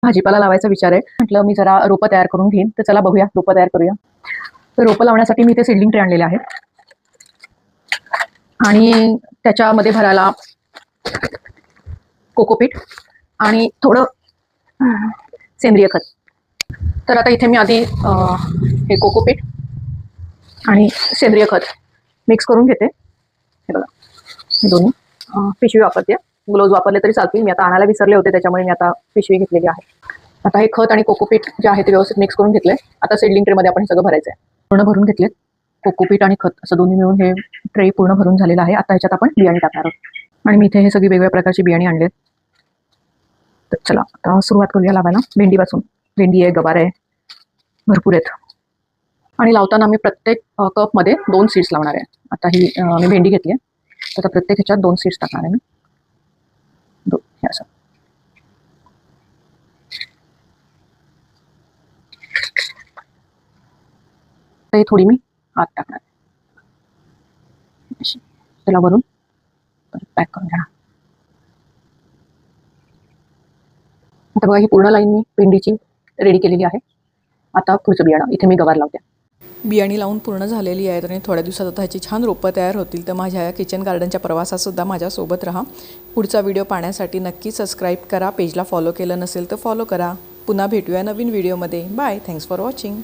भाजीपाला लावायचा विचार आहे. म्हटलं मी जरा रोपं तयार करून घेईन. तर चला बघूया, रोपं तयार करूया. तर रोपं लावण्यासाठी मी इथे सीडलिंग ट्रे आणलेले आहेत आणि त्याच्यामध्ये भरायला कोकोपीट आणि थोडं सेंद्रिय खत. तर आता इथे मी आधी हे कोकोपीट आणि सेंद्रिय खत मिक्स करून घेते. हे बघा, हे दोन्ही पिशवी वापरते. ग्लोव्ज वापरले तरी चालतील. मी आता आणायला विसरले होते, त्याच्यामुळे मी आता पिशवी घेतलेली आहे. आता हे खत आणि कोकोपीट जे आहे ते व्यवस्थित मिक्स करून घेतलंय. आता सीडलिंग ट्रेमध्ये आपण हे सगळं भरायचं आहे. पूर्ण भरून घेतलेत. कोकोपीट आणि खत असं दोन्ही मिळून हे ट्रे पूर्ण भरून झालेलं आहे. आता ह्याच्यात आपण बियाणे टाकणार आहोत आणि मी इथे हे सगळी वेगवेगळ्या प्रकारची बियाणे आणलेत. तर चला आता सुरुवात करूया लावायला. भेंडीपासून. भेंडी आहे, गवार आहे, भरपूर आहेत. आणि लावताना मी प्रत्येक कपमध्ये 2 सीड्स लावणार आहे. आता ही मी भेंडी घेतली आहे, तर आता प्रत्येक ह्याच्यात 2 सीड्स टाकणार आहे मी. हे असं. तर थोडी मी आत टाकणार. त्याला वरून पॅक करून घेणार. आता बघा, ही पूर्ण लाईन मी भेंडीची रेडी केलेली आहे. आता पुढचं बियाणं इथे मी गवार लावते. बियाणी लावून पूर्ण झालेली आहेत आणि थोड्या दिवसात आता ह्याची छान रोपं तयार होतील. तर माझ्या या किचन गार्डनच्या प्रवासातसुद्धा माझ्यासोबत राहा. पुढचा व्हिडिओ पाहण्यासाठी नक्की सबस्क्राईब करा. पेजला फॉलो केलं नसेल तर फॉलो करा. पुन्हा भेटूया नवीन व्हिडिओमध्ये. बाय. Thanks for watching.